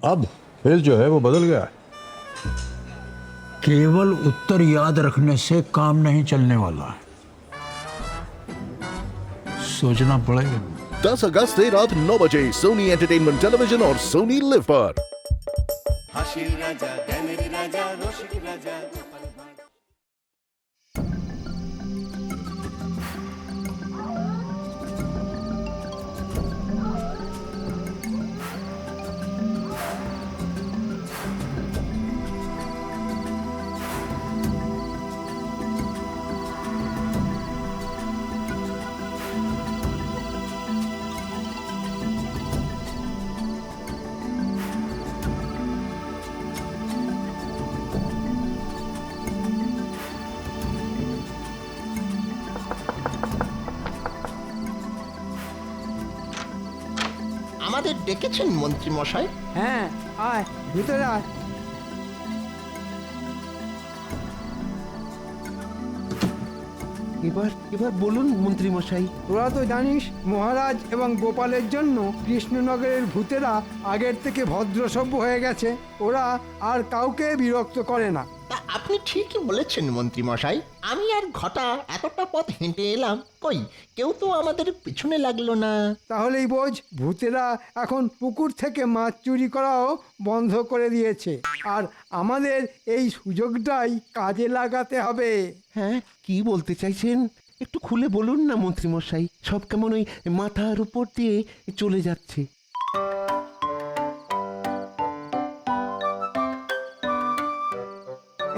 अब फेल जो है वो बदल गया है। केवल उत्तर याद रखने से काम नहीं चलने वाला है, सोचना पड़ेगा। 10 अगस्त से रात 9 बजे सोनी एंटरटेनमेंट टेलीविजन और सोनी लिव पर। হাসির রাজা জ্ঞানের রাজা রসিক রাজা গোপাল ভাঁড়। আমাদের ডেকেছেন মন্ত্রী মশাই? হ্যাঁ, আয় ভিতরে আয়। এবার বলুন মন্ত্রী মশাই। তোরা তো জানিস মহারাজ এবং গোপালের জন্য কৃষ্ণনগরের ভূতেরা আগের থেকে ভদ্রসভ্য হয়ে গেছে। ওরা আর কাউকে বিরক্ত করে না। তা আপনি ঠিকই বলেছেন মন্ত্রী মশাই। আমি আর ঘটা এতটা পথ হেঁটে এলাম, কই কেউ তো আমাদের পিছনে লাগলো না। তাহলেই বোঝ ভূতেরা এখন পুকুর থেকে মাছ চুরি করাও বন্ধ করে দিয়েছে। আর আমাদের এই সুযোগটাই কাজে লাগাতে হবে। হ্যাঁ, কি বলতে চাইছেন একটু খুলে বলুন না মন্ত্রী মশাই। সব কেমন ওই মাথার উপর দিয়ে চলে যাচ্ছে।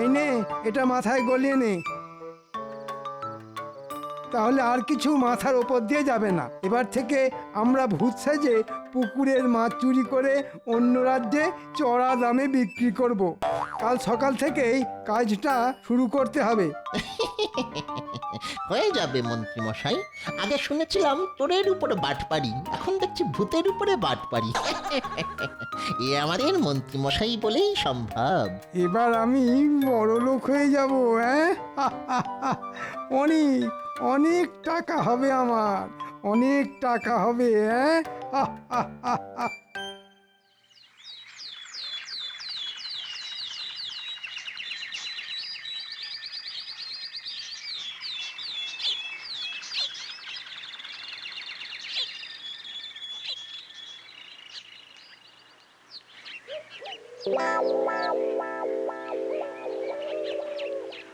এই নে, এটা মাথায় গলিয়ে নে, তাহলে আর কিছু মাথার ওপর দিয়ে যাবে না। এবার থেকে আমরা ভূত সেজে পুকুরের মাছ চুরি করে অন্য রাজ্যে চড়া দামে বিক্রি করব। কাল সকাল থেকেই কাজটা শুরু করতে হবে। হয়ে যাবে মন্ত্রী মশাই। আগে শুনেছিলাম চোরের উপরে বাটপাড়ি, এখন দেখছি ভূতের উপরে বাটপাড়ি। এ আমাদের মন্ত্রী মশাই বলেই সম্ভব। এবার আমি বড় লোক হয়ে যাব। হ্যাঁ, অনেক অনেক টাকা হবে আমার, অনেক টাকা হবে। হ্যাঁ,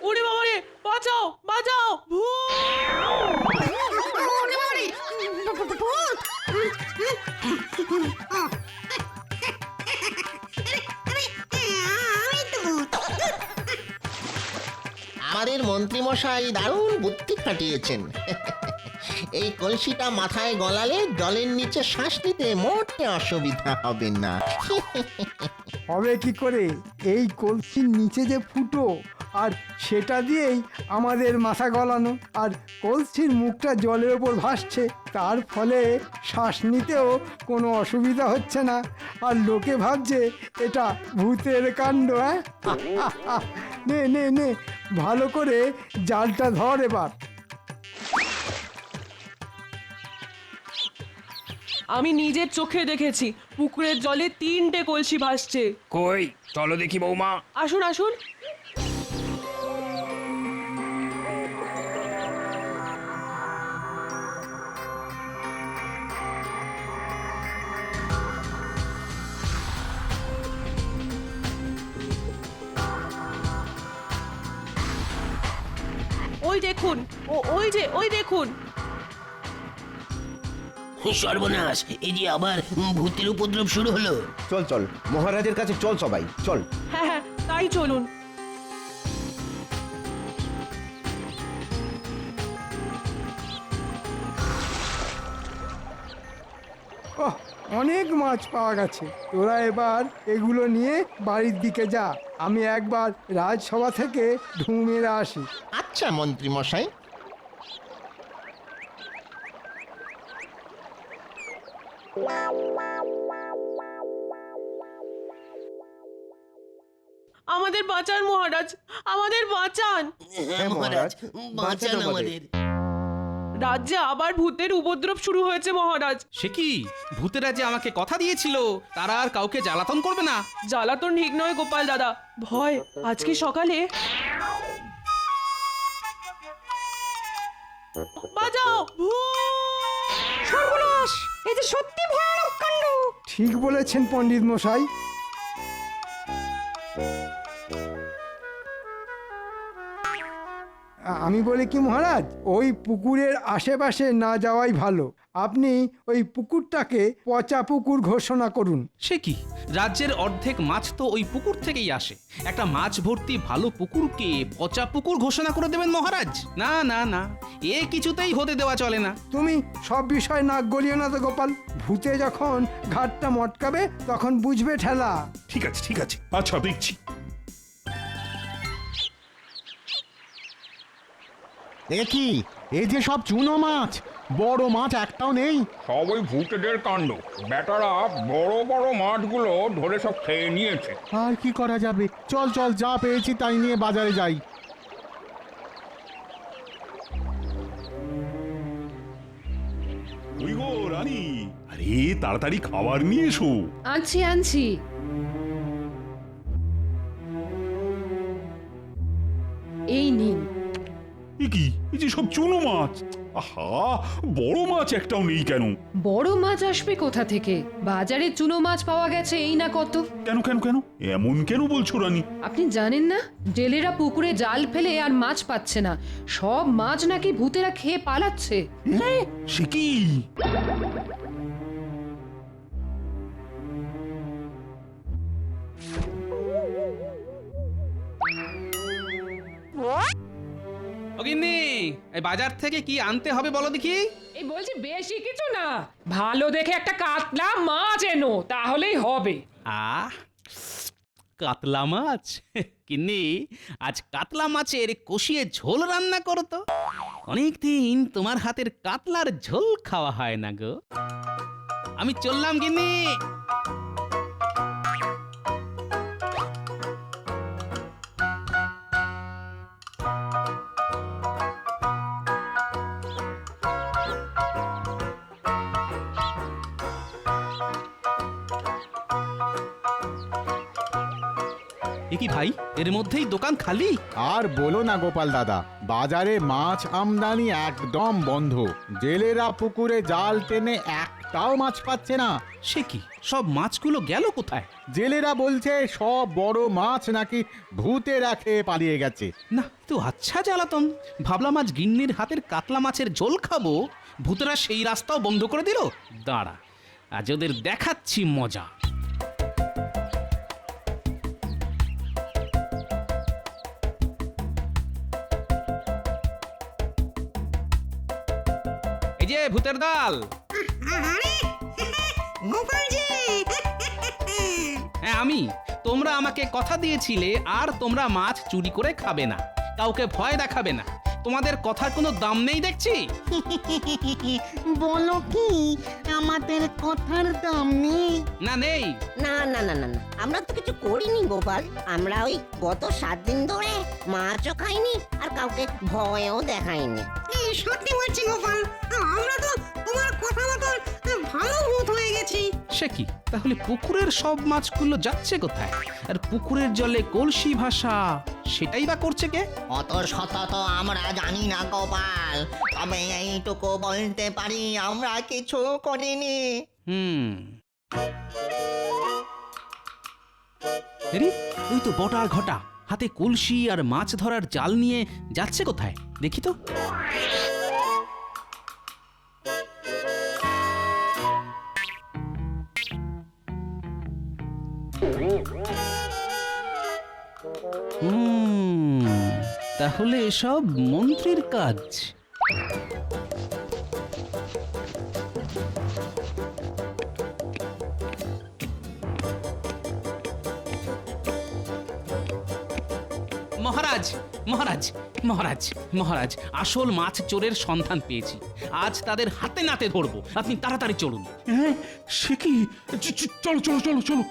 ওরে বাবা রে, বাঁচাও বাঁচাও, আমাদের মন্ত্রী মশাই দারুণ বুদ্ধি খাটিয়েছেন। এই কলসিটা মাথায় গলালে জলের নিচে শ্বাস নিতে মোটে অসুবিধা হবে না। হবে কি করে? এই কলসির নিচে যে ফুটো, আর সেটা দিয়েই আমাদের মাথা গলানো, আর কলসির মুখটা জলের ওপর ভাসছে, তার ফলে শ্বাস নিতেও কোনো অসুবিধা হচ্ছে না। আর লোকে ভাবছে এটা ভূতের কাণ্ড। হ্যাঁ, নে নে নে, ভালো করে জালটা ধর এবার। আমি নিজের চোখে দেখেছি পুকুরের জলে 3টে কলসি ভাসছে। কই চলো দেখি বৌমা। আসুন আসুন। ওই দেখুন, ওই দেখুন। সর্বনাশ, এই যে আবার ভূতের উপদ্রব শুরু হলো। চল চল মহারাজের কাছে চল, সবাই চল। হ্যাঁ হ্যাঁ, তাই চলুন। ওহ, অনেক মাছ পাওয়া গেছে। তোরা এবার এগুলো নিয়ে বাড়ির দিকে যা, আমি একবার রাজসভা থেকে ঢু মেরে আসি। আচ্ছা মন্ত্রী মশাই। আমাদের বাঁচান মহারাজ, আমাদের বাঁচান। হ্যাঁ মহারাজ, বাঁচান আমাদের। রাজ্যে আবার ভূতের উপদ্রব শুরু হয়েছে মহারাজ। সে কি, ভূতেরা যে আমাকে কথা দিয়েছিল তারা আর কাউকে জ্বালাতন করবে না। জ্বালাতন ঠিক নয় গোপাল দাদা, ভয়। আজকে সকালে বাজাও সর্বনাশ, এই যে সত্যি ভয়ানক কাণ্ড। ঠিক বলেছেন পণ্ডিত মশাই। আমি বলি কি মহারাজ, ওই পুকুরের আশেপাশে না যাওয়াই ভালো। আপনি ওই পুকুরটাকে পচা পুকুর ঘোষণা করুন। সে কি, রাজ্যের অর্ধেক মাছ তো ওই পুকুর থেকেই আসে। একটা মাছ ভর্তি ভালো পুকুরকে পচা পুকুর ঘোষণা করে দেবেন মহারাজ? না না না, এ কিছুতেই হতে দেওয়া চলে না। তুমি সব বিষয় নাক গলিও না তো গোপাল। ভূতে যখন ঘাটটা মটকাবে তখন বুঝবে ঠেলা। ঠিক আছে ঠিক আছে, আচ্ছা দেখছি। কি এই যে সব চুনো মাছ, বড় মাছ একটাও নেই। সব ওই ভূতেদের কাণ্ড। বেটারা বড় বড় মাছগুলো ধরে সব খেয়ে নিয়েছে। আর কি করা যাবে, চল চল, যা পেয়েছি তাই নিয়ে বাজারে যাই। ওই গো রানী, আরে তাড়াতাড়ি খাবার নিয়ে এসো। আনছি আনছি। এই নিন। এ কি, এই যে সব চুনো মাছ। আহা, বড় মাছ একটাও নেই কেন? বড় মাছ আসবে কোথা থেকে? বাজারে চুনো মাছ পাওয়া গেছে এই না কত। কেন কেন কেন এমন কেন বলছো রানী? আপনি জানেন না, জেলেরা পুকুরে জাল ফেলে আর মাছ পাচ্ছে না, সব মাছ নাকি ভূতেরা খেয়ে পালাচ্ছে। সে কি? ও গিন্নি, এই বাজার থেকে কি আনতে হবে বলো দেখি। এই বলছি বেশি কিছু না, ভালো দেখে একটা কাতলা মাছ এনো, তাহলেই হবে। আহ, কাতলা মাছ? গিন্নি, আজ কাতলা মাছের কষিয়ে ঝোল রান্না করো তো। অনেকদিন তোমার হাতের কাতলার ঝোল খাওয়া হয় না গো। আমি চললাম গিন্নি। কি ভাই, এর মধ্যেই দোকান খালি? আর বলো না গোপাল দাদা, বাজারে মাছ আমদানি একদম বন্ধ। জেলেরা পুকুরে জাল টেনে একটাও মাছ পাচ্ছে না। সে কি, সব মাছগুলো গেল কোথায়? জেলেরা বলছে সব বড় মাছ নাকি ভূতেরা খেয়ে পালিয়ে গেছে। না, তো আচ্ছা জ্বালাতন। ভাবলাম আজ গিন্নির হাতের কাতলা মাছের ঝোল খাবো, ভূতেরা সেই রাস্তাও বন্ধ করে দিল। দাঁড়া, আজ ওদের দেখাচ্ছি মজা। এই যে ভূতের দল। হ্যাঁ আমি। তোমরা আমাকে কথা দিয়েছিলে আর তোমরা মাছ চুরি করে খাবে না, কাউকে ভয় দেখাবে না। তোমাদের কথার কোনো দাম নেই দেখছি। বলো কি আমাদের কথার দাম নেই? না নেই। না না না না না, আমরা তো কিছু করিনি গোপাল। আমরা ওই গত 7 দিন ধরে মাছও খাইনি আর কাউকে ভয়ও দেখাইনি। সত্যি বলছি গোপাল, আমরা তো তোমার কথা মতো ভালো ভূত হয়ে গেছি। সে কি, তাহলে পুকুরের সব মাছগুলো যাচ্ছে কোথায়? আর পুকুরের জলে কলসি ভাষা, সেটাই বা করছে কে? অত শত তো আমরা জানি না গোপাল, তবে এইটুকু বলতে পারি আমরা কিছু করিনি। আরে, ওই তো বটার ঘটা, হাতে কলসি আর মাছ ধরার জাল নিয়ে যাচ্ছে কোথায় দেখি তো। তাহলে এসব মন্ত্রীর কাজ। মহারাজ মহারাজ মহারাজ মহারাজ, আসল মাছ চোরের সন্ধান পেয়েছি। আজ তাদের হাতে নাতে ধরবো, আপনি তাড়াতাড়ি চলুন। হ্যাঁ, সে কি? চলো চলো চলো চলো।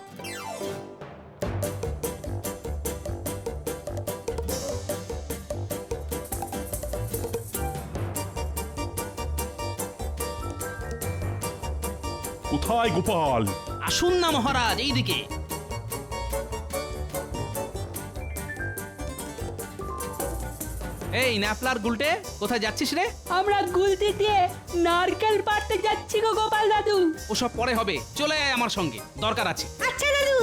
কোথায় গোপাল? আসুন না মহারাজ, এইদিকে। এই ন্যাপলার গুলটে, কোথায় যাচ্ছিস রে? আমরা গুলতি দিয়ে নারকেল পাড়তে যাচ্ছি গো গোপাল দাদু। ওসব পরে হবে, চলে আয় আমার সঙ্গে, দরকার আছে। আচ্ছা দাদু।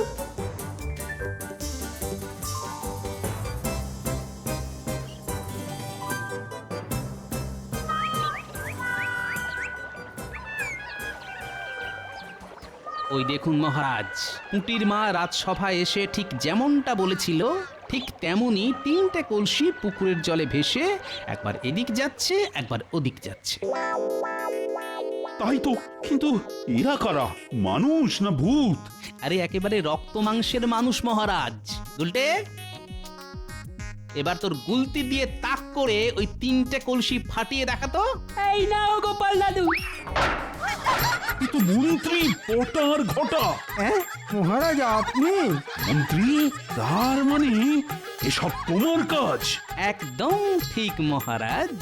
ওই দেখুন মহারাজ, পুঁটির মা রাজসভায় এসে ঠিক যেমনটা বলেছিল ঠিক তেমনি 3টে কলসি পুকুরের জলে ভেসে একবার এদিক যাচ্ছে একবার ওদিক যাচ্ছে। তাই তো, কিন্তু এরা কারা? মানুষ না ভূত? আরে একেবারে রক্ত মাংসের মানুষ মহারাজ। গুলটে, এবার তোর গুলতি দিয়ে তাক করে ওই 3টে কলসি ফাটিয়ে দেখাতো। এই নাও গোপাল দাদু। এ তো মন্ত্রী পটার ঘটা। হ্যাঁ মহারাজ, আপনি? মন্ত্রী, তার মানে এসব তোমার কাজ? একদম ঠিক মহারাজ।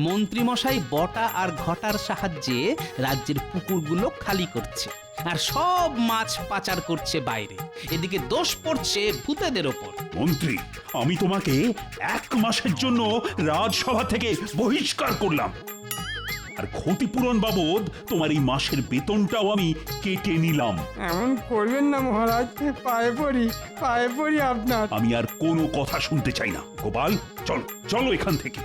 মন্ত্রী মশাই বটা আর ঘটার সাহায্যে রাজ্যের পুকুরগুলো খালি করছে আর সব মাছ পাচার করছে বাইরে। এদিকে দোষ পড়ছে ভূতেদের ওপর। মন্ত্রী, আমি তোমাকে 1 মাসের জন্য রাজসভা থেকে বহিষ্কার করলাম, আর ক্ষতিপূরণ বাবদ তোমার এই মাসের বেতনটাও আমি কেটে নিলাম। এমন করবেন না মহারাজ, পায়ে পড়ি আপনার। আমি আর কোনো কথা শুনতে চাই না। গোপাল, চলো চলো এখান থেকে।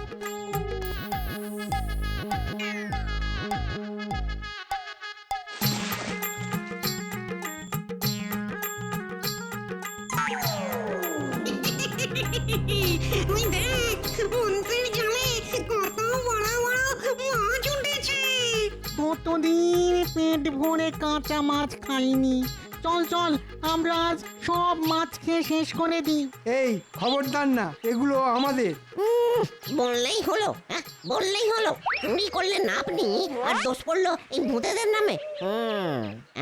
ওই দেখ, মন্ত্রীর জালে কত বড় বড় মাছ উঠেছে। কতদিন পেট ভরে কাঁচা মাছ খাইনি। চল চল, আমরা আজ সব মাছ খেয়ে শেষ করে দিই। এই খবরদার না, এগুলো আমাদের। বললেই হলো, হ্যাঁ বললেই হলো। চুরি করলেন আপনি আর দোষ পড়লো এই ভূতেদের নামে।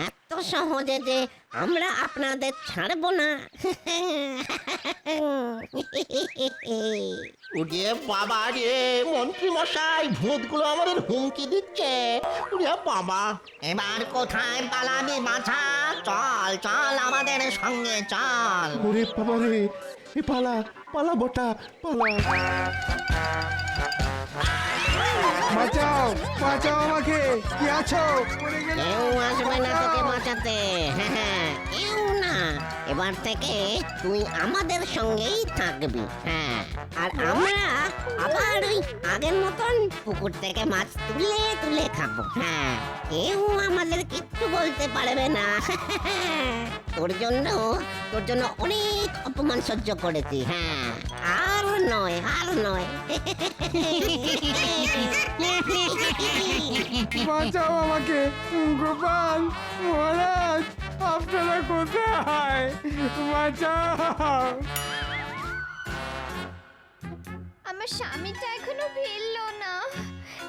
এত সহজে যে আমরা আপনাদের ছাড়বো না। ওরে বাবা রে, মন্ত্রী মশাই, ভূতগুলো আমাদের হুমকি দিচ্ছে। ওরে বাবা, এবার কোথায় পালাবি বাছা? চল চল আমাদের সঙ্গে চল। ওরে বাবা রে, এ পালা পালা বটা পালা। বাঁচাও বাঁচাও আমাকে, কি আছো? পড়ে গেলাম। কেউ আসবে না তোকে বাঁচাতে। হ্যাঁ, কেউ না। এবার থেকে তুই আমাদের সঙ্গেই থাকবি। হ্যাঁ, আর আমরা আবার ওই আগের মতন পুকুর থেকে মাছ তুলে তুলে খাবো। হ্যাঁ, কেউ আমাদের কিচ্ছু বলতে পারবে না। তোর জন্য অনেক অপমান সহ্য করেছি। হ্যাঁ, আর নয়। বাঁচাও আমাকে, গোপাল মহারাজ, আপনারা কোথায়? বাঁচাও। আমার স্বামীটা এখনো ফিরলো না।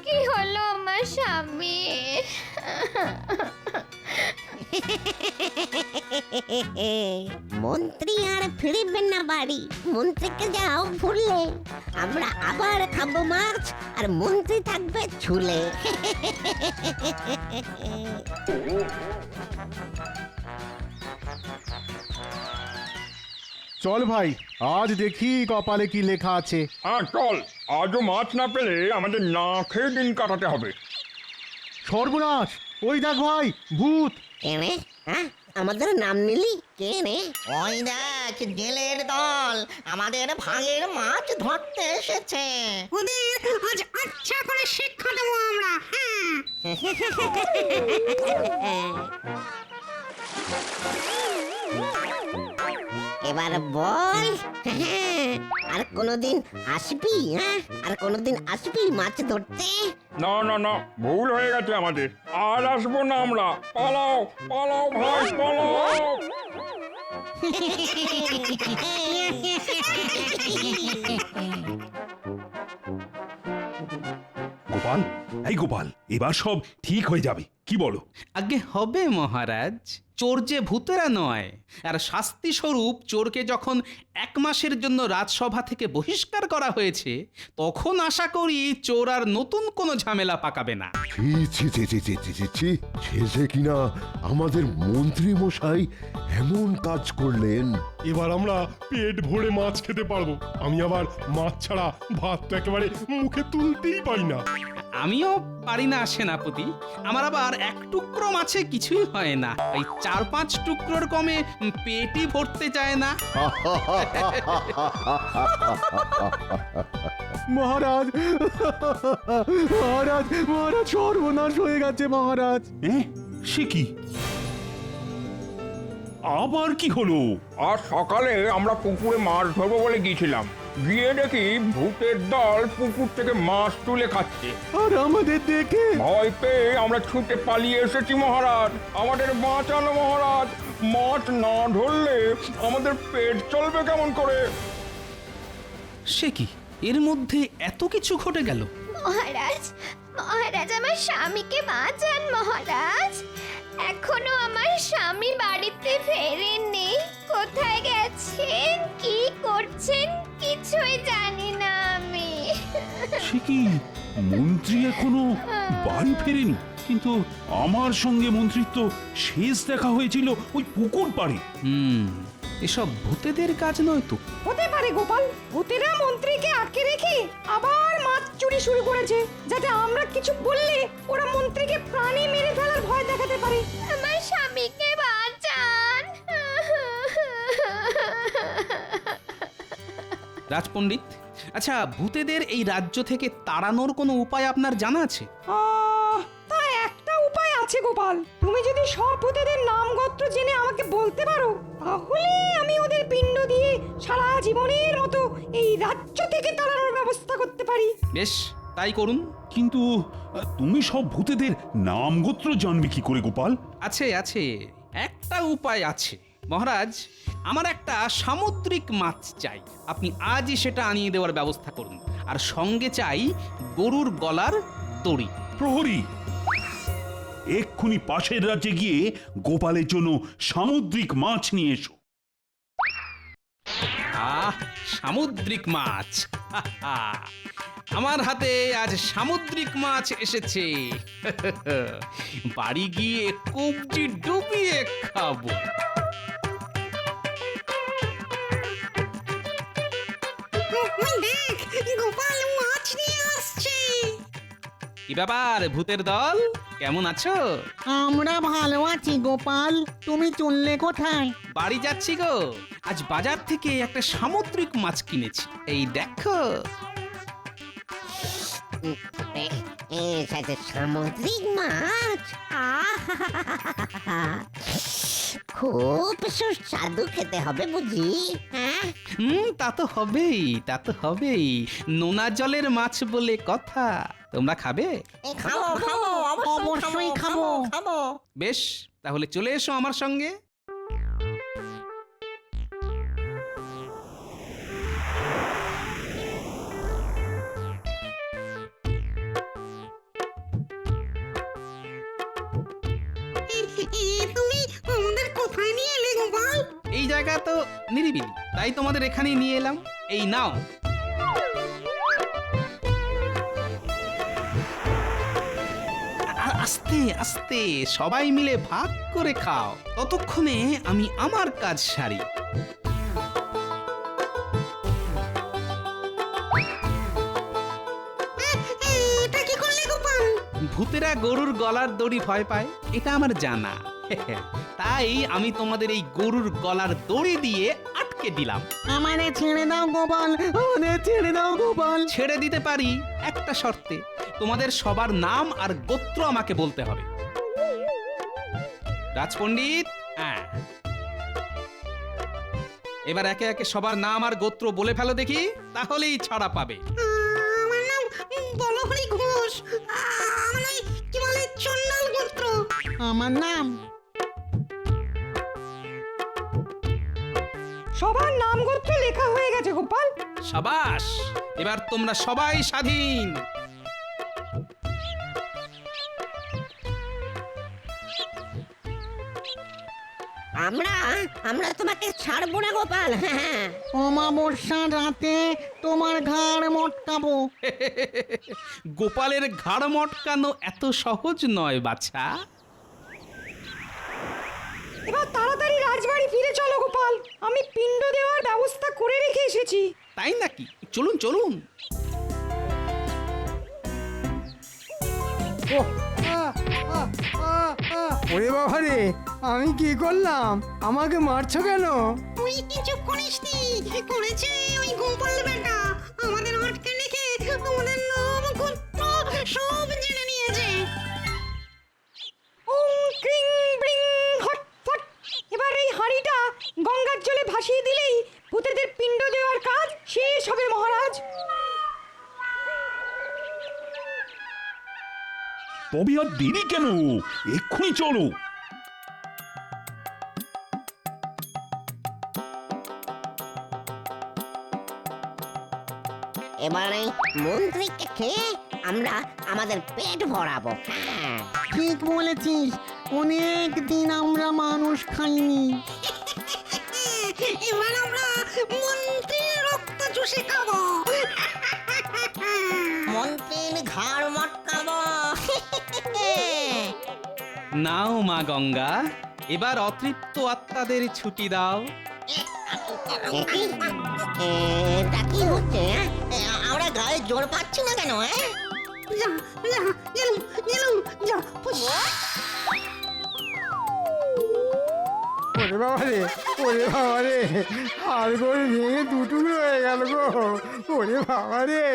কি হলো আমার স্বামী? মন্ত্রী আর ফিরবেন না বাড়ি। মন্ত্রীকে যাও ভুললে। আমরা আবার খাবো মাছ আর মন্ত্রী থাকবে ঝুলে। চল ভাই, আজ দেখি কপালে কি লেখা আছে। হ্যাঁ চল, আজও মাছ না পেলে আমাদের না খেয়ে দিন কাটাতে হবে। সর্বনাশ, ওই দেখ ভাই, ভূত। কে রে? হ্যাঁ, আমাদের নাম নিলি? কে রে? ওই দেখ, জেলের দল আমাদের ভাগের মাছ ধরতে এসেছে। ওদের আজ আচ্ছা করে শিক্ষা দেবো আমরা। এবার বল, আর কোনদিন আসবি? হ্যাঁ, আর কোনদিন আসবি মাছ ধরতে? না না না, ভুল হয়ে গেছে আমাদের, আর আসবো না আমরা। পালাও পালাও ভাই, পালাও। গোপাল, এই গোপাল, এবার সব ঠিক হয়ে যাবে, কি বলো? আগে হবে মহারাজ। চোর যে ভূতেরা নয়, আর শাস্তি স্বরূপ চোরকে যখন 1 মাসের জন্য রাজসভা থেকে বহিষ্কার করা হয়েছে, তখন আশা করি চোর আর নতুন কোনো ঝামেলা পাকাবে না। ছি ছি ছি ছি ছি ছি ছি ছি, শেষে কিনা আমাদের মন্ত্রী মশাই এমন কাজ করলেন। এবার আমরা পেট ভরে মাছ খেতে পারবো। আমি আবার মাছ ছাড়া ভাত তো একেবারে মুখে তুলতেই পারি না। আমিও পারি না সেনাপতি, আমার আবার 1 টুকরো মাছে কিছুই হয় না, এই 4-5 টুকরোর কমে পেটই ভরতে চায় না। মহারাজ মহারাজ মহারাজ, সর্বনাশ হয়ে গেছে মহারাজ। সে কি? আবার কি হলো? আজ সকালে আমরা পুকুরে মাছ ধরবো বলে গিয়েছিলাম, গিয়ে দেখি ভূতের দল পুকুর থেকে মাছ তুলে খাচ্ছে। আর আমাদের দেখে ভয় পেয়ে আমরা ছুটে পালিয়ে এসেছি মহারাজ। আমাদের বাঁচানো মহারাজ, মাছ না ধরলে আমাদের পেট চলবে কেমন করে? সে কি, এর মধ্যে এত কিছু ঘটে গেল? মহারাজ, মহারাজ আমার স্বামীকে বাঁচান মহারাজ। এখনো আমার স্বামী বাড়িতে ফেরেননি। কোথায় গেছেন, কি করছেন কিছুই জানি না আমি। সে কি, মন্ত্রী এখনো বাড়ি ফেরেনি? কিন্তু আমার সঙ্গে মন্ত্রীর তো শেষ দেখা হয়েছিল ওই পুকুর পাড়ে। এসব ভূতেদের কাজ নয় তো? হতে পারে গোপাল, ভূতেরা মন্ত্রীকে আটকে রেখে আবার মাছ চুরি শুরু করেছে, যাতে আমরা কিছু বললে ওরা মন্ত্রীকে প্রাণে মেরে ফেলার ভয় দেখাতে পারে। আমার স্বামীকে বাঁচান। রাজপণ্ডিত, আচ্ছা ভূতেদের এই রাজ্য থেকে তাড়ানোর কোনো উপায় আপনার জানা আছে? তা একটা উপায় আছে গোপাল, তুমি যদি সব ভূতেদের নাম গোত্র জেনে আমাকে বলতে পারো, তাহলে আমি ওদের পিণ্ড দিয়ে সারা জীবনের মতো এই রাজ্য থেকে তাড়ানোর ব্যবস্থা করতে পারি। বেশ, তাই করুন। কিন্তু তুমি সব ভূতেদের নাম গোত্র জানবে কি করে গোপাল? আছে আছে, একটা উপায় আছে মহারাজ। আমার একটা সামুদ্রিক মাছ চাই, আপনি আজই সেটা আনিয়ে দেওয়ার ব্যবস্থা করুন। আর সঙ্গে চাই গরুর গলার দড়ি। প্রহরী, এক্ষুনি পাশের রাজ্যে গিয়ে গোপালের জন্য সামুদ্রিক মাছ নিয়ে এসো। সামুদ্রিক মাছ! আমার হাতে আজ সামুদ্রিক মাছ এসেছে। বাড়ি গিয়ে কবজি ডুবিয়ে খাবো। গোপাল মাছ নিয়ে আসছে। কি ব্যাপার ভূতের দল, কেমন আছো? আমরা ভালো আছি গোপাল, তুমি চললে কোথায়? বাড়ি যাচ্ছি গো। আজ বাজার থেকে একটা সামুদ্রিক মাছ কিনেছি, এই দেখো। সামুদ্রিক মাছ, খুব সুস্বাদু খেতে হবে বুঝি। হ্যাঁ, তা তো হবেই, তা তো হবেই। নোনা জলের মাছ বলে কথা। তোমরা খাবে? অবশ্যই খাবো। বেশ, তাহলে চলে এসো আমার সঙ্গে। তুমি আমাদের কোথায় নিয়ে এলে গোপাল? এই জায়গা তো নিরিবিলি, তাই তোমাদের এখানেই নিয়ে এলাম। এই নাও। আস্তে আস্তে সবাই মিলে ভাগ করে খাও, ততক্ষণে আমি আমার কাজ সারি। এটা কি করলে গোপাল? ভূতেরা গরুর গলার দড়ি ভয় পায়, এটা আমার জানা। তাই আমি তোমাদের এই গরুর গলার দড়ি দিয়ে আটকে দিলাম। আমাদের ছেড়ে দাও গোপাল, আমাদের ছেড়ে দাও গোপাল। ছেড়ে দিতে পারি একটা শর্তে, তোমাদের সবার নাম আর গোত্র আমাকে বলতে হবে। রাজপণ্ডিত, এবার একে একে সবার নাম আর গোত্র বলে ফেলো দেখি, তাহলেই ছাড়া পাবে। আমার নাম বলহরি ঘোষ। আমার ওই কি বলে চন্ডাল গোত্র। আমার নাম। সবার নাম গোত্র লেখা হয়ে গেছে গোপাল। সাবাস, এবার তোমরা সবাই স্বাধীন। আমরা আমরা তোমাকে ছাড়বো না গোপাল। হ্যাঁ অমাবস্যা রাতে তোমার ঘাড় মটকাবো। গোপালের ঘাড় মটকানো এত সহজ নয় বাছা। এবার তাড়াতাড়ি রাজবাড়ি ফিরে চলো গোপাল, আমি পিণ্ড দেওয়ার ব্যবস্থা করে রেখে এসেছি। তাই নাকি? চলুন চলুন। ওরে বাবা রে, আমি কি করলাম? আমাকে মারছো কেন? তুই কিছু করিসনি, করেছে ওই গোপাল বেটা। আমাদের আটকে রেখে আমাদের নাম গোত্র সব জেনে নিয়েছে। ওং ক্রিং ব্রিং হট ফট। এবার এই হাঁড়িটা গঙ্গার জলে ভাসিয়ে দিলেই ভূতেদের পিণ্ড দেওয়ার কাজ শেষ হবে মহারাজ। তবে আর দেরি কেন? এক্ষুনি চলো। এবারে মন্ত্রীকে খেয়ে আমরা আমাদের পেট ভরাবো। হ্যাঁ ঠিক বলেছিস, অনেক দিন আমরা মানুষ খাইনি। এবার আমরা মন্ত্রীর রক্ত চুষে খাবো, মন্ত্রীর ঘাড় মটকাবো। নাও মা গঙ্গা, এবার অতৃপ্ত আত্মাদের ছুটি দাও। এটা কি হচ্ছে? আমরা গায়ে জোর পাচ্ছি না কেন? ওরে বাবা রে, ওরে বাবা রে, হাড় গোড় ভেঙে দুটুকরো হয়ে গেল গো। ওরে বাবা রে,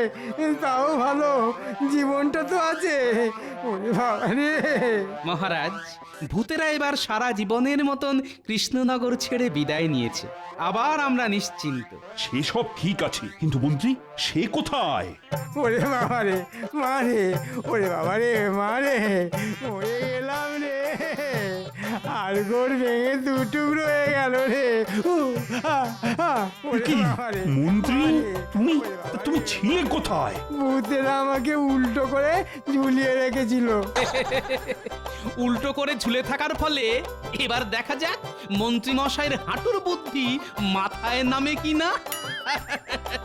তাও ভালো জীবনটা তো আছে। ওরে বাবা রে। মহারাজ, ভূতেরা এবার সারা জীবনের মতন কৃষ্ণনগর ছেড়ে বিদায় নিয়েছে। আবার আমরা নিশ্চিন্ত। সেসব ঠিক আছে, কিন্তু মন্ত্রী সে কোথায়? ওরে বাবা রে, মা রে, ওরে বাবা রে, মা রে, মরে গেলাম রে। হাড় গোড় ভেঙে দুটুকরো হয়ে গেল রে। ওরে কি বাবা রে, মন্ত্রী, মা রে, তুমি ওরে বাবা রে। তুমি ছিলে কোথায়? ভূতেরা আমাকে উল্টো করে ঝুলিয়ে রেখেছিল। উল্টো করে ঝুলে থাকার ফলে এবার দেখা যাক মন্ত্রী মশাইয়ের হাঁটুর বুদ্ধি মাথায় নামে কিনা।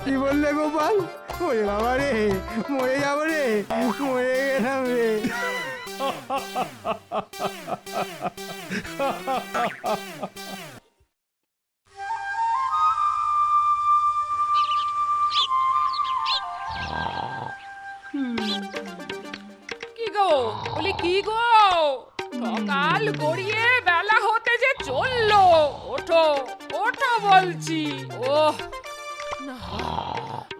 কি বললে গোপাল? ওরে বাবা রে, মরে যাবো রে, মরে গেলাম রে। কি গো বলি, কি গো, সকাল গড়িয়ে বেলা হতে যে চললো। ওঠো ওঠো বলছি। ওহ না,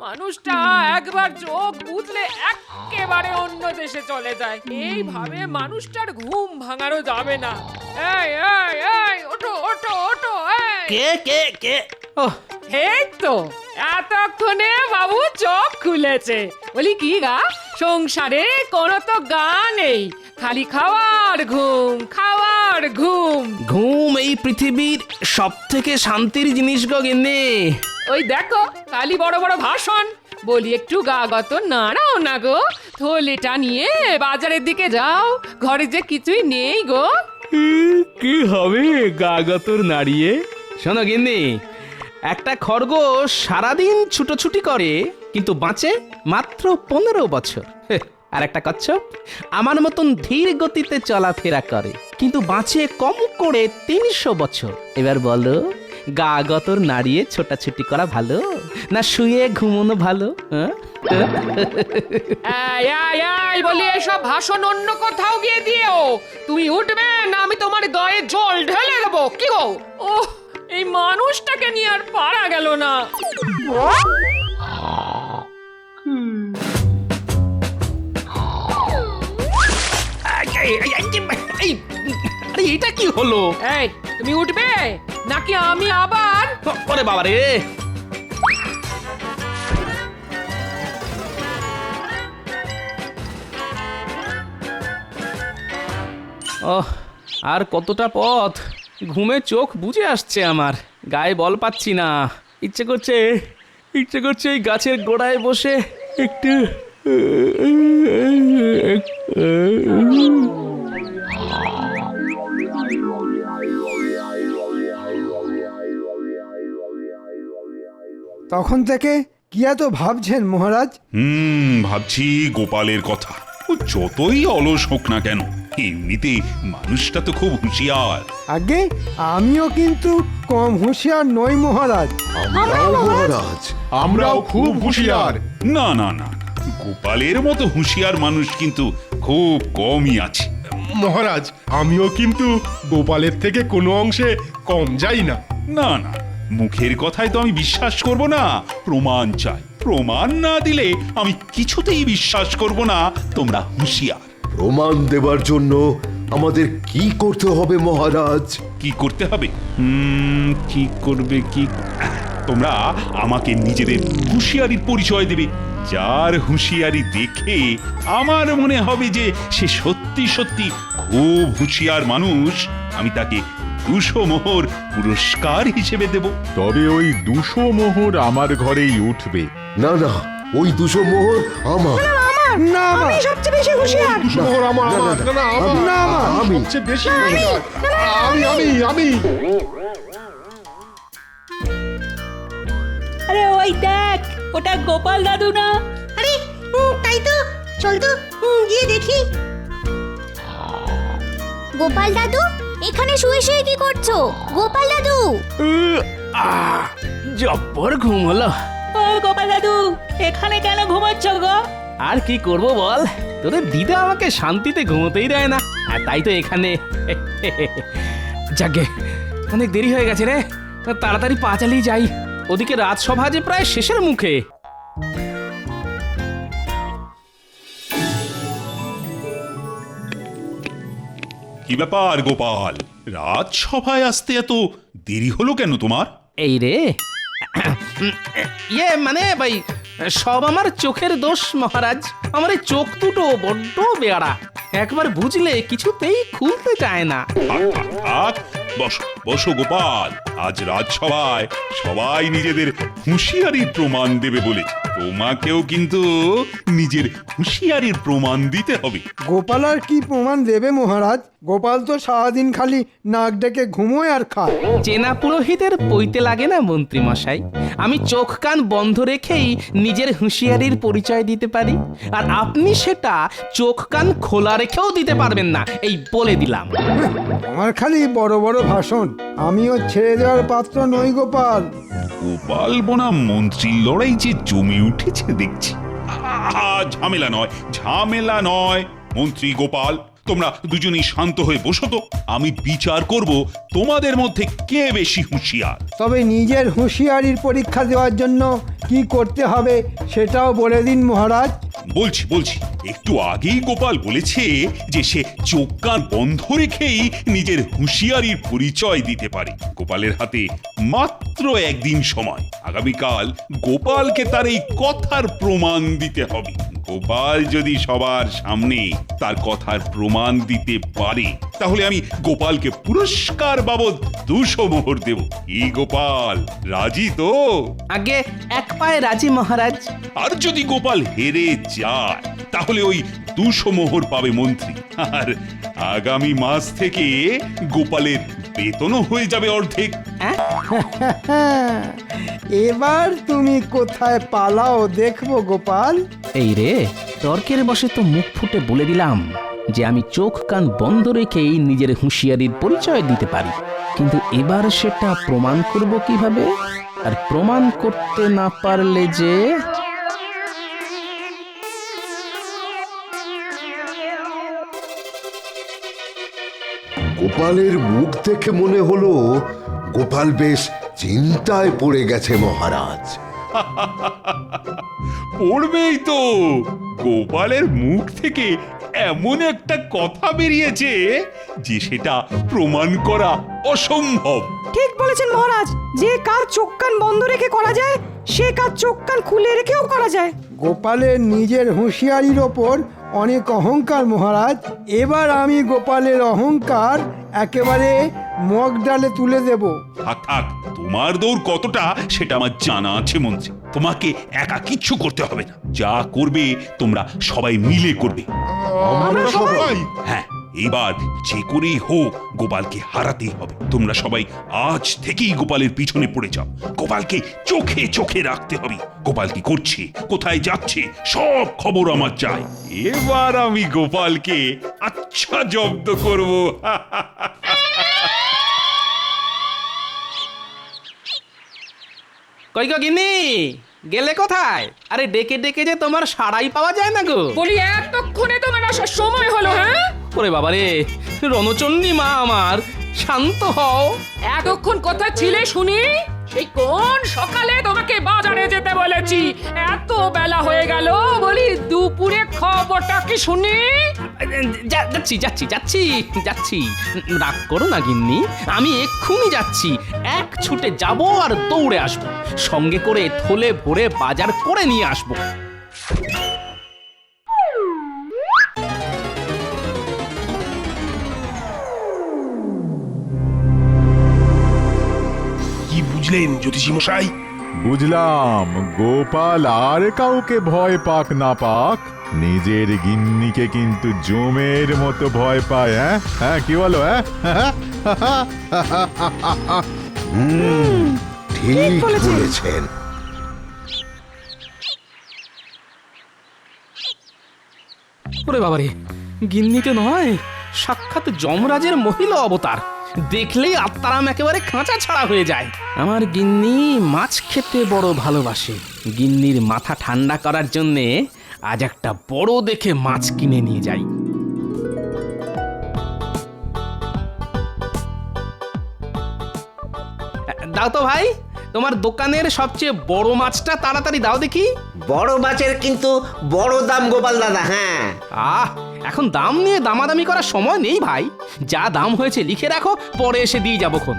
মানুষটা একবার চোখ বুঝলে একেবারে অন্য দেশে চলে যায়। এইভাবে মানুষটার ঘুম ভাঙানো যাবে না। এই এই এই, ওঠো ওঠো ওঠো। কে কে কে? ওহ, এই তো এতক্ষণে বাবু চোখ খুলেছে। বলি কি গা, সংসারে কোনো তো গা নেই, খালি খাওয়ার ঘুম, খাওয়ার ঘুম। ঘুম এই পৃথিবীর সব থেকে শান্তির জিনিস গো গিন্নি। ওই দেখো খালি বড় বড় ভাষণ। বলি একটু গা গত নাড়াও না গো, থলেটা নিয়ে বাজারের দিকে যাও, ঘরে যে কিছুই নেই গো। কি হবে গাগতর নাড়িয়ে? শোনো গিন্নি, একটা খরগোশ সারাদিন ছুটোছুটি করে কিন্তু বাঁচে মাত্র 15 বছর। আর একটা কচ্ছপ আমার মতন ধীর গতিতে চলাফেরা করে কিন্তু বাঁচে কম করে 300 বছর। এবার বলো, গা গতর নাড়িয়ে ছোটাছুটি করা ভালো না শুয়ে ঘুমোনো ভালো? বলি এসব ভাষণ অন্য কোথাও গিয়ে দিও। তুমি উঠবে না আমি তোমার গায়ে জল ঢেলে দেবো। কি গো, ও এই মানুষটাকে নিয়ে আর পারা গেল না। আরে এটা কি হলো? এই তুমি উঠবে নাকি আমি আবার? ওরে বাবা রে, ওহ আর কতটা পথ, ঘুমে চোখ বুজে আসছে আমার, গায়ে বল পাচ্ছি না। ইচ্ছে করছে এই গাছের গোড়ায় বসে একটু তখন থেকে কি এত ভাবছেন মহারাজ? ভাবছি গোপালের কথা। ও যতই অলস হোক না কেন, এমনিতে মানুষটা তো খুব হুঁশিয়ার। আগে আমিও কিন্তু কম হুঁশিয়ার নই মহারাজ। আমরাও মহারাজ, আমরাও খুব হুঁশিয়ার। না না না, গোপালের মতো হুঁশিয়ার মানুষ কিন্তু খুব কমই আছে। মহারাজ, আমিও কিন্তু গোপালের থেকে কোনো অংশে কম যাই না। না না, মুখের কথায় তো আমি বিশ্বাস করব না, প্রমাণ চাই। প্রমাণ না দিলে আমি কিছুতেই বিশ্বাস করব না তোমরা হুঁশিয়ার। প্রমাণ দেবার জন্য আমাদের কি করতে হবে মহারাজ? কি করতে হবে? কি করবে কি? তোমরা আমাকে নিজেদের হুঁশিয়ারির পরিচয় দেবে। যার হুঁশিয়ারি দেখে আমার মনে হবে যে সে সত্যি সত্যি খুব হুঁশিয়ার মানুষ, আমি তাকে 200 মোহর পুরস্কার হিসেবে দেব। তবে ওই 200 মোহর আমার ঘরেই উঠবে। না না, ওই 200 মোহর আমার। না আমি সবচেয়ে বেশি হুঁশিয়ার। মোহর আমার, আমার। না না, আমার। না, আমার। আমি। সবচেয়ে বেশি হুঁশিয়ার। আমি। আরে ওই দেখ, ওটা গোপাল দাদু না? আরে তাই তো, চল তো গিয়ে দেখি। গোপাল দাদু, এখানে শুয়ে শুয়ে কি করছো? গোপাল দাদু, জব্বর ঘুম হলো। ও গোপাল দাদু, এখানে কেন ঘুমাচ্ছ গো? আর কি করব বল, তোদের দিদা আমাকে শান্তিতে ঘুমোতেই দেয় না, আর তাই তো এখানে। যাকে অনেক দেরি হয়ে গেছে রে, তাড়াতাড়ি পা চালিয়ে যাই। ওদিকে রাজসভা যে প্রায় শেষের মুখে। কি ব্যাপার গোপাল, রাজসভায় আসতে এত দেরি হলো কেন তোমার? এই রে, ইয়ে মানে ভাই, সব আমার চোখের দোষ মহারাজ। আমার এই চোখ দুটো বড্ড বেয়ারা, একবার বুঝলে কিছুতেই খুলতে চায় না। থাক, বসো বসো গোপাল। আজ রাজসভায় সবাই নিজেদের হুঁশিয়ারির প্রমাণ দেবে বলেছে, তোমাকেও কিন্তু নিজের হুঁশিয়ারির প্রমাণ দিতে হবে। গোপাল আর কি প্রমাণ দেবে মহারাজ? গোপাল তো সারাদিন খালি নাক ডেকে ঘুমোয় আর খায়। চেনা পুরোহিতের পইতে লাগে না মন্ত্রী মশাই। আমি চোখ কান বন্ধ রেখেই নিজের হুঁশিয়ারির পরিচয় দিতে পারি, আর আপনি সেটা চোখ কান খোলা রেখেও দিতে পারবেন না, এই বলে দিলাম। আমার খালি বড় বড় ভাষণ, আমিও ছেড়ে দেওয়ার পাত্র নই গোপাল। গোপাল বনাম মন্ত্রীর লড়াই যে জমে উঠেছে দেখছি। ঝামেলা নয়, ঝামেলা নয়। মন্ত্রী গোপাল, তোমরা দুজনেই শান্ত হয়ে বসো তো। আমি বিচার করব তোমাদের মধ্যে কে বেশি হুঁশিয়ার। তবে নিজের হুঁশিয়ারির পরীক্ষা দেওয়ার জন্য কি করতে হবে সেটাও বলে দিন মহারাজ। বলছি, একটু আগেই গোপাল বলেছে যে সে চোখ কান বন্ধ রেখেই নিজের হুঁশিয়ারির পরিচয় দিতে পারে। গোপালের হাতে মাত্র একদিন সময়। আগামীকাল গোপালকে তার এই কথার প্রমাণ দিতে হবে। গোপাল যদি সবার সামনে তার কথার প্রমাণ দিতে পারে, তাহলে আমি গোপালকে পুরস্কার বাবদ 200 মোহর দেব। কি গোপাল, রাজি তো? আগে এক পায়ে রাজি মহারাজ। আর যদি গোপাল হেরে যায়, তাহলে ওই 200 মোহর পাবে মন্ত্রী। আর আগামী মাস থেকে গোপালের বেতনও হয়ে যাবে অর্ধেক। এবার তুমি কোথায় পালাও দেখবো গোপাল। এই রে, তর্কের বসে তো মুখ ফুটে বলে দিলাম যে আমি চোখ কান বন্ধ রেখেই নিজের হুঁশিয়ারির পরিচয় দিতে পারি, কিন্তু এবার সেটা প্রমাণ করব কিভাবে? আর প্রমাণ করতে না পারলে যে গোপালের মুখ দেখে মনে হলো গোপাল বেশ চিন্তায় পড়ে গেছে মহারাজ। পড়বেই তো, গোপালের মুখ থেকে এমন একটা কথা বেরিয়েছে যে সেটা প্রমাণ করা অসম্ভব। ঠিক বলেছেন মহারাজ, যে কাজ চোখ কান বন্ধ রেখে করা যায় সে কাজ চোখ কান খুলে রেখেও করা যায়। গোপালের নিজের হুঁশিয়ারির ওপর অনেক অহংকার মহারাজ। এবার আমি গোপালের অহংকার একেবারে মগ ডালে তুলে দেব। থাক, তোমার দৌড় কতটা সেটা আমার জানা আছে মন্ত্রী। তোমাকে একা কিচ্ছু করতে হবে না, যা করবে তোমরা সবাই মিলে করবে। আমরা সবাই? হ্যাঁ, এবার যে করেই হোক গোপালকে হারাতেই হবে। তোমরা সবাই আজ থেকেই গোপালের পিছনে পড়ে যাও। গোপালকে চোখে চোখে রাখতে হবে। গোপাল কি করছে, কোথায় যাচ্ছে, সব খবর আমার চাই। এবার আমি গোপালকে আচ্ছা জব্দ করব। কই গো গিন্নি, গেলে কোথায়? আরে ডেকে ডেকে যে তোমার সাড়াই পাওয়া যায় না গো। বলি এতক্ষণে তোমার আসার সময় হলো? হ্যাঁ, ওরে বাবারে, রণচণ্ডী মা আমার, শান্ত হও। এতক্ষণ কোথায় ছিলে শুনি? সেই কোন সকালে তোমাকে বাজারে যেতে বলেছি, এত বেলা হয়ে গেল। বলি দুপুরে খবরটা কি শুনি? যাচ্ছি যাচ্ছি যাচ্ছি যাচ্ছি, রাগ করো না গিন্নি, আমি এক্ষুনি যাচ্ছি। এক ছুটে যাব আর দৌড়ে আসবো, সঙ্গে করে থলে ভরে বাজার করে নিয়ে আসবো। কি বুঝলেন জ্যোতিষী মশাই? বুঝলাম, গোপাল আর কাউকে ভয় পাক না পাক, নিজের গিন্নিকে কিন্তু জমের মতো ভয় পায়। হ্যাঁ, কি বলো? ঠিক বলেছেন। ওরে বাবারে, গিন্নিতে নয়, সাক্ষাৎ যমরাজের মহিলা অবতার। দেখলেই আত্মারাম একেবারে খাঁচা ছাড়া হয়ে যায়। আমার গিন্নি মাছ খেতে বড় ভালোবাসে। গিন্নির মাথা ঠান্ডা করার জন্যে আজ একটা বড় দেখে মাছ কিনে নিয়ে যাই। দাও তো ভাই, তোমার দোকানের সবচেয়ে বড় মাছটা তাড়াতাড়ি দাও দেখি। বড় মাছের কিন্তু বড় দাম গোপাল দাদা। হ্যাঁ, এখন দাম নিয়ে দামাদামি করার সময় নেই ভাই। যা দাম হয়েছে লিখে রাখো, পরে এসে দিয়ে যাবো খন।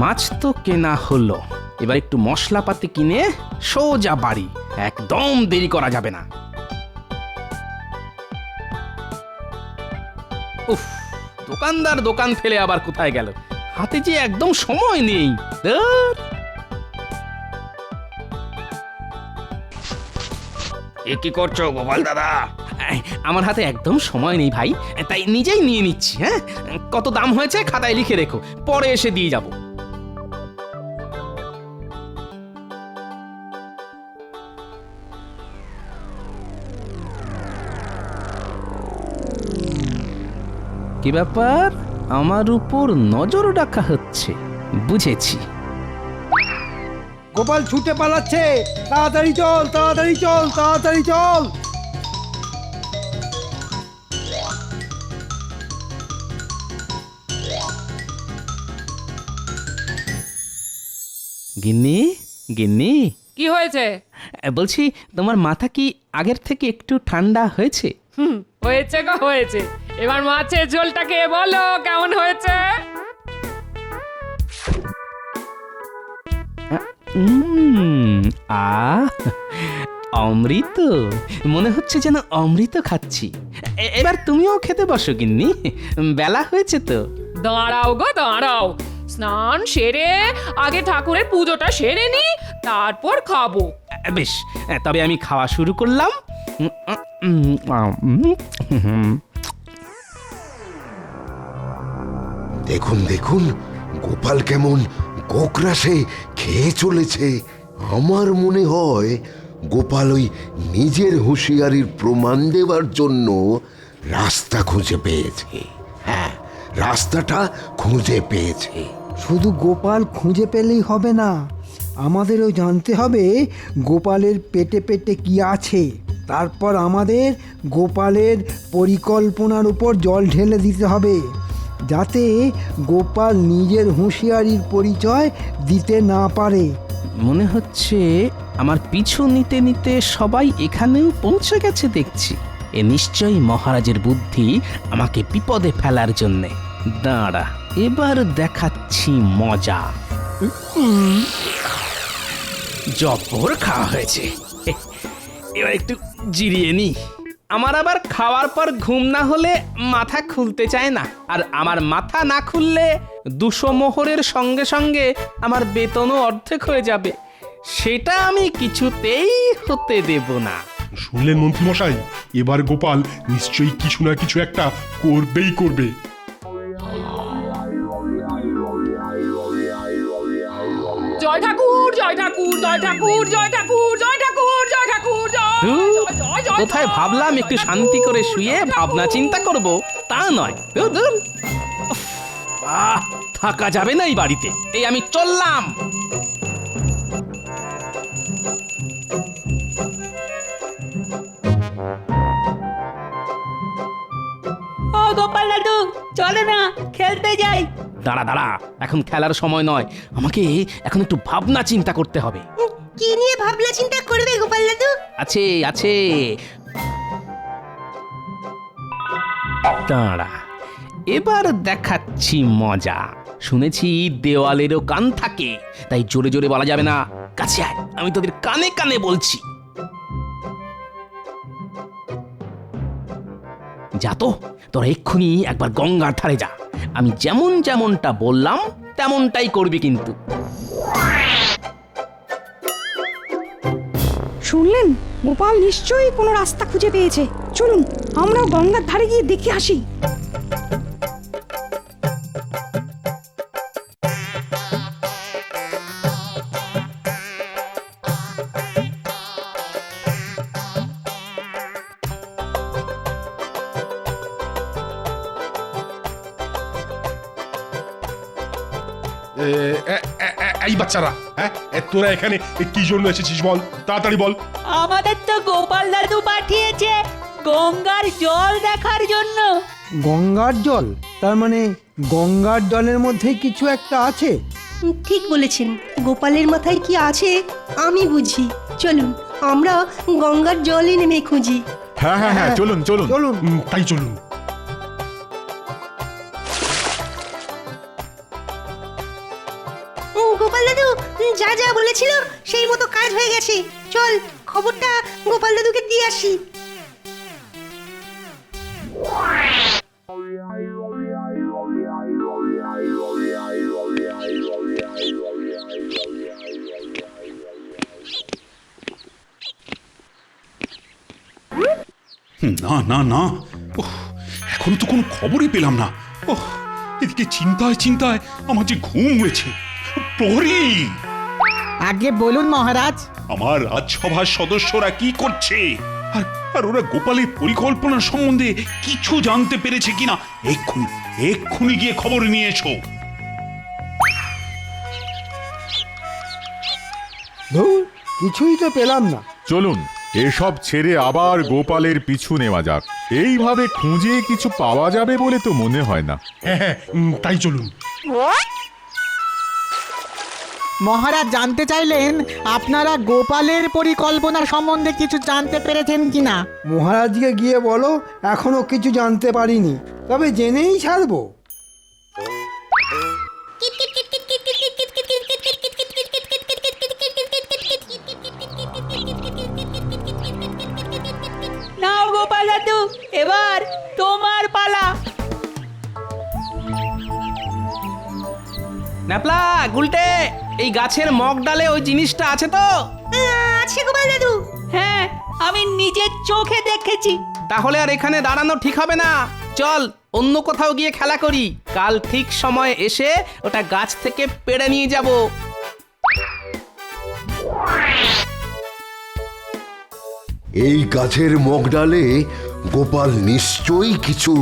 মাছ তো কেনা হলো, এবার একটু মশলাপাতি কিনে সোজা বাড়ি। একদম দেরি করা যাবে না। উফ, দোকানদার দোকান ফেলে আবার কোথায় গেল? হাতে যে একদম সময় নেই। কি করছো গোপাল দাদা? আমার হাতে একদম সময় নেই ভাই, তাই নিজেই নিয়ে নিচ্ছি। হ্যাঁ, কত দাম হয়েছে খাতায় লিখে রেখো, পরে এসে দিয়ে যাব। কি ব্যাপার, আমার উপর নজর রাখা হচ্ছে? বুঝেছি। গোপাল ছুটে পালাচ্ছে, তাড়াতাড়ি চল, তাড়াতাড়ি চল, তাড়াতাড়ি চল। গিন্নি, গিন্নি, কি হয়েছে? বলছি তোমার মাথা কি আগের থেকে একটু ঠান্ডা হয়েছে? হয়েছে গো, হয়েছে। এবার মাছের ঝোলটাকে বলো কেমন হয়েছে? অমৃত, মনে হচ্ছে যেন অমৃত খাচ্ছি। এবার তুমিও খেতে বসো গিন্নি, বেলা হয়েছে তো। দাঁড়াও গো দাঁড়াও, স্নান সেরে আগে ঠাকুরের পুজোটা সেরে নি, তারপর খাবো। বেশ, তবে আমি খাওয়া শুরু করলাম। দেখুন দেখুন, গোপাল কেমন গোগ্রাসে খেয়ে চলেছে। আমার মনে হয় গোপাল ওই নিজের হুঁশিয়ারির প্রমাণ দেওয়ার জন্য রাস্তা খুঁজে পেয়েছে। হ্যাঁ, রাস্তাটা খুঁজে পেয়েছে। শুধু গোপাল খুঁজে পেলেই হবে না, আমাদেরও জানতে হবে গোপালের পেটে পেটে কি আছে। তারপর আমাদের গোপালের পরিকল্পনার উপর জল ঢেলে দিতে হবে, যাতে গোপাল নিজের হুঁশিয়ারির পরিচয় দিতে না পারে। মনে হচ্ছে আমার পিছু নিতে নিতে সবাই এখানেও পৌঁছে গেছে দেখছি। এ নিশ্চয়ই মহারাজের বুদ্ধি আমাকে বিপদে ফেলার জন্যে। দাঁড়া, এবার দেখাচ্ছি মজা। জব্বর খাওয়া হয়েছে, এবার একটু জিরিয়ে নি। আমার আবার খাওয়ার পর ঘুম না হলে মাথা খুলতে চায় না, আর আমার মাথা না খুললে 200 মোহরের সঙ্গে সঙ্গে আমার বেতনও অর্ধেক হয়ে যাবে, সেটা আমি কিছুতেই হতে দেব না। শুনলেন মন্ত্রীমশাই, এবার গোপাল নিশ্চয়ই কিছু না কিছু একটা করবেই করবে। জয় ঠাকুর, জয় ঠাকুর, জয় ঠাকুর, জয় ঠাকুর, জয় ঠাকুর, জয় ঠাকুর, জয় জয় জয়। কোথায় ভাবলাম একটু শান্তি করে শুয়ে ভাবনা চিন্তা করব, তা নয়। ধুর, ধুর। উফ, থাকা যাবে না এই বাড়িতে, এই আমি চললাম। ও গোপাল দাদু, চলো না খেলতে যাই। দাঁড়া দাঁড়া, এখন খেলার সময় নয়, আমাকে এখন একটু ভাবনা চিন্তা করতে হবে। কি নিয়ে ভাবনা চিন্তা করবে গোপাল দাদু? আছে আছে, দাঁড়া, এবার দেখাচ্ছি মজা। শুনেছি দেওয়ালেরও কান থাকে, তাই জোরে জোরে বলা যাবে না। কাছে আয়, আমি তোদের কানে কানে বলছি। যা তো, তোরা এক্ষুনি একবার গঙ্গার ধারে যা। আমি যেমন যেমনটা বললাম তেমনটাই করবি কিন্তু। শুনলেন, গোপাল নিশ্চয়ই কোনো রাস্তা খুঁজে পেয়েছে। চলুন আমরাও গঙ্গার ধারে গিয়ে দেখে আসি। এই বাচ্চারা, হ্যাঁ তোরা এখানে কি জন্য এসেছিস বল, তাড়াতাড়ি বল। আমাদের তো গোপাল দাদু পাঠিয়েছে গঙ্গার জল দেখার জন্য। গঙ্গার জল? তার মানে গঙ্গার জলের মধ্যে কিছু একটা আছে। ঠিক বলেছেন, গোপালের মাথায় কি আছে আমি বুঝি। চলুন আমরা গঙ্গার জলে নেমে খুঁজি। হ্যাঁ হ্যাঁ হ্যাঁ, চলুন চলুন চলুন। তাই চলুন। গোপাল দাদু যা যা বলেছিল সেই মতো কাজ হয়ে গেছে। চল খবরটা গোপাল দাদুকে দিয়ে আসি। না না না, এখনো তো কোনো খবরই পেলাম না। এদিকে চিন্তায় চিন্তায় আমার যে ঘুম হয়েছে। প্রহরী, আগে বলুন মহারাজ। আমার রাজসভার সদস্যরা কি করছে, আর ওরা গোপালের পরিকল্পনা সম্বন্ধে কিছু জানতে পেরেছে কিনা এক্ষুনি এক্ষুনি গিয়ে খবর নিয়ে এসো। ধুর, কিছুই তো পেলাম না। চলুন এসব ছেড়ে আবার গোপালের পিছু নেওয়া যাক। এইভাবে খুঁজে কিছু পাওয়া যাবে বলে তো মনে হয় না। হ্যাঁ হ্যাঁ, তাই চলুন। মহারাজ জানতে চাইলেন আপনারা গোপালের পরিকল্পনা সম্বন্ধে কিছু জানতে পেরেছেন কিনা। মহারাজকে গিয়ে বলো এখনো কিছু জানতে পারিনি, তবে জেনেই ছাড়বো। নাও গোপাল দাদু, এবার তোমার পালা। ন্যাপলা, গুলটে, এই গাছের মগ ডালে ওই জিনিসটা আছে তো? আছে গোপাল দাদু। হ্যাঁ, আমি নিজের চোখে দেখেছি। তাহলে আর এখানে দাঁড়ানো ঠিক হবে না, চল অন্য কোথাও গিয়ে খেলা করি। কাল ঠিক সময়ে এসে ওটা গাছ থেকে পেড়ে নিয়ে যাব। এই গাছের মগডালে গোপাল নিশ্চয়ই কিছু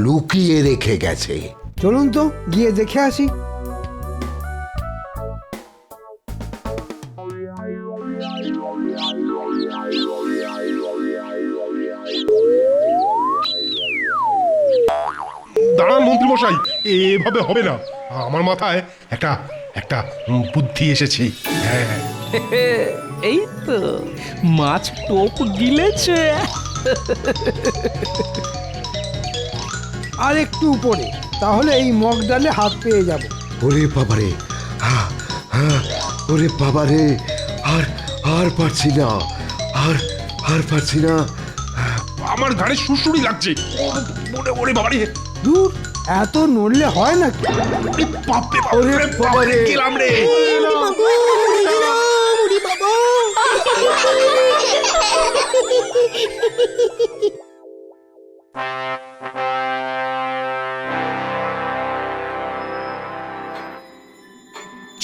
লুকিয়ে রেখে গেছে। চলুন তো গিয়ে দেখে আসি। দাঁড়ান মন্ত্রীমশাই, এভাবে হবে না। আমার মাথায় একটা একটা বুদ্ধি এসেছে। হ্যাঁ, এই তো মাছ টোপ গিলেছে। আর একটু উপরে, তাহলে এই মগ ডালে হাত পেয়ে যাব। ওরে বাবারে, ওরে বাবারে, আর আর পারছি না, আর পারছি না। আমার ঘাড়ে সুড়সুড়ি লাগছে। ওরে বাবারে। দূর, এত নড়লে হয় নাকি? ওরে বাবারে!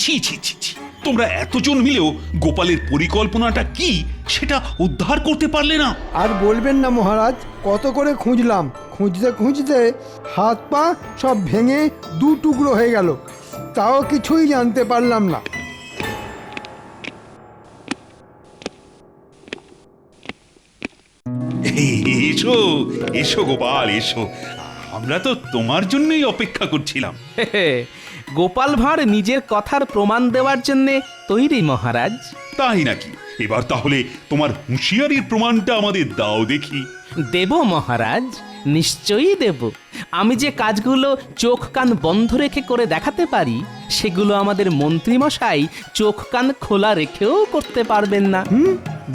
ছি ছি ছি ছি, তোমরা এতজন মিলেও গোপালের পরিকল্পনাটা কি সেটা উদ্ধার করতে পারলে না? আর বলবেন না মহারাজ, কত করে খুঁজলাম, খুঁজতে খুঁজতে হাত পা সব ভেঙে দু টুকরো হয়ে গেল, তাও কিছুই জানতে পারলাম না। এসো এসো গোপাল এসো, আমরা তো তোমার জন্যই অপেক্ষা করছিলাম। গোপাল ভাঁড় নিজের কথার প্রমাণ দেওয়ার জন্যে তৈরি মহারাজ। তাই নাকি? এবার তাহলে তোমার হুঁশিয়ারির প্রমাণটা আমাদের দাও দেখি। দেব মহারাজ, নিশ্চয়ই দেব। আমি যে কাজগুলো চোখ কান বন্ধ রেখে করে দেখাতে পারি, সেগুলো আমাদের মন্ত্রীমশাই চোখ কান খোলা রেখেও করতে পারবেন না।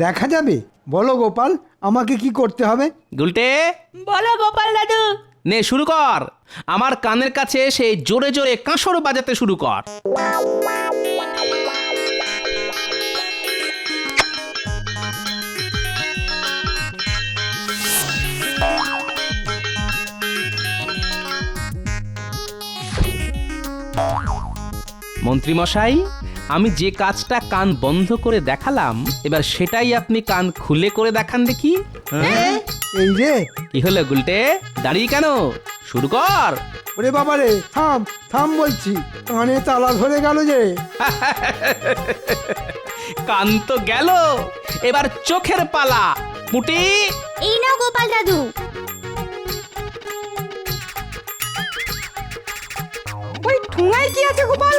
দেখা যাবে? বলো গোপাল, আমাকে কি করতে হবে? গুলটে, বলো গোপাল দাদু। নে শুরু কর, আমার কানের কাছে এসে জোরে জোরে কাঁসর বাজাতে শুরু কর। মন্ত্রীমশাই, আমি যে কাজটা কান বন্ধ করে দেখালাম, এবার সেটাই আপনি কান খুলে করে দেখান দেখি। এই যে, কি হলো গুলটে, দাঁড়িয়ে কেন? শুরু কর। ওরে বাবারে, থাম থাম বলছি, কানে তালা ধরে গেল যে। কান তো গেল, এবার চোখের পালা। মুটি, এই নাও গোপাল দাদু। ওই ঠুঙায় কি আছে গোপাল?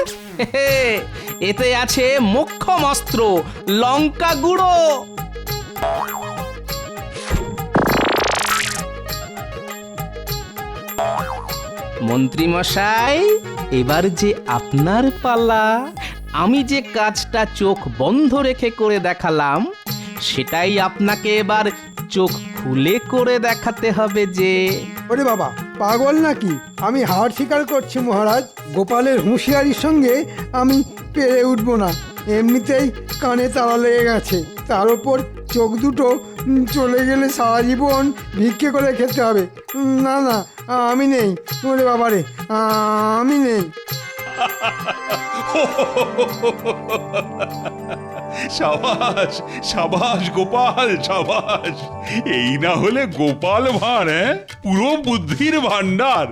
এতে আছে মোক্ষম অস্ত্র, লঙ্কা গুঁড়ো। মন্ত্রীমশাই, এবার যে আপনার পালা। আমি যে কাজটা চোখ বন্ধ রেখে করে দেখালাম, সেটাই আপনাকে এবার চোখ খুলে করে দেখাতে হবে যে। ওরে বাবা, পাগল নাকি? আমি হার স্বীকার করছি মহারাজ, গোপালের হুঁশিয়ারির সঙ্গে আমি পেরে উঠব না। এমনিতেই কানে তালা লেগে গেছে, তার উপর চোখ দুটো চলে গেলে সারা জীবন ভিক্ষে করে খেতে হবে। না না, আমি নেই। ওরে বাবারে, আমি নেই। সাবাস সাবাস গোপাল, সাবাস। এই না হলে গোপাল ভাঁড়, পুরো বুদ্ধির ভান্ডার।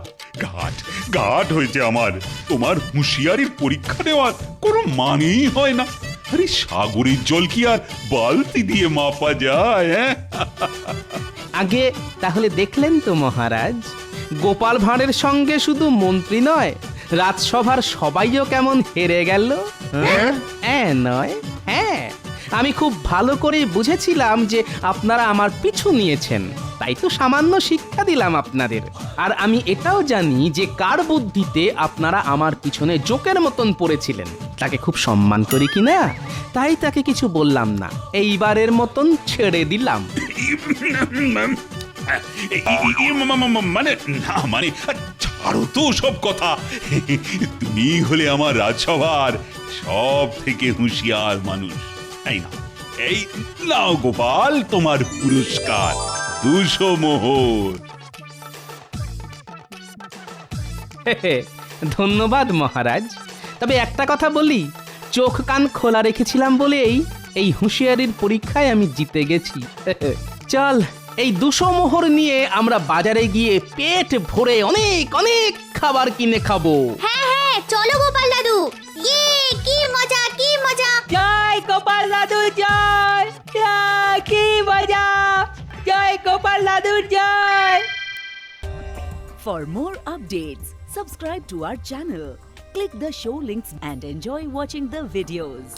ঘাট ঘাট হয়েছে আমার। তোমার হুঁশিয়ারির পরীক্ষা নেওয়ার কোনো মানেই হয় না। আরে সাগরের জল কি আর বালতি দিয়ে মাপা যায়? আগে তাহলে দেখলেন তো মহারাজ, গোপাল ভাঁড়ের সঙ্গে শুধু মন্ত্রী নয়, রাজসভার সবাইও কেমন হেরে গেল। নয়, হ্যাঁ, আমি খুব ভালো করে বুঝেছিলাম যে আপনারা আমার পিছু নিয়েছেন, তাই তো সামান্য শিক্ষা দিলাম আপনাদের। আর আমি এটাও জানি যে কার বুদ্ধিতে আপনারা আমার পিছনে জোকের মতন পড়েছিলেন, তাকে খুব সম্মান করি কিনা, তাই তাকে কিছু বললাম না। এইবারের মতন ছেড়ে দিলাম। মানে না, মানে ছাড়ো তো সব কথা। তুমি হলে আমার রাজসভার সব থেকে হুঁশিয়ার মানুষ। এই না, এই নাও গোপাল, তোমার পুরস্কার 200 মোহর। ধন্যবাদ মহারাজ। তবে একটা কথা বলি, চোখ কান খোলা রেখেছিলাম বলেই এই হুঁশিয়ারির পরীক্ষায় আমি জিতে গেছি। চল, এই 200 মোহর নিয়ে আমরা বাজারে গিয়ে পেট ভরে অনেক অনেক খাবার কিনে খাবো। হ্যাঁ হ্যাঁ, চলো গোপাল দাদু। ইয়ে, কি মজা কি মজা। জয় গোপাল দাদু জয়, জয় কি মজা, জয় গোপাল দাদু জয়। For more updates, subscribe to our channel, click the show links and enjoy watching the videos.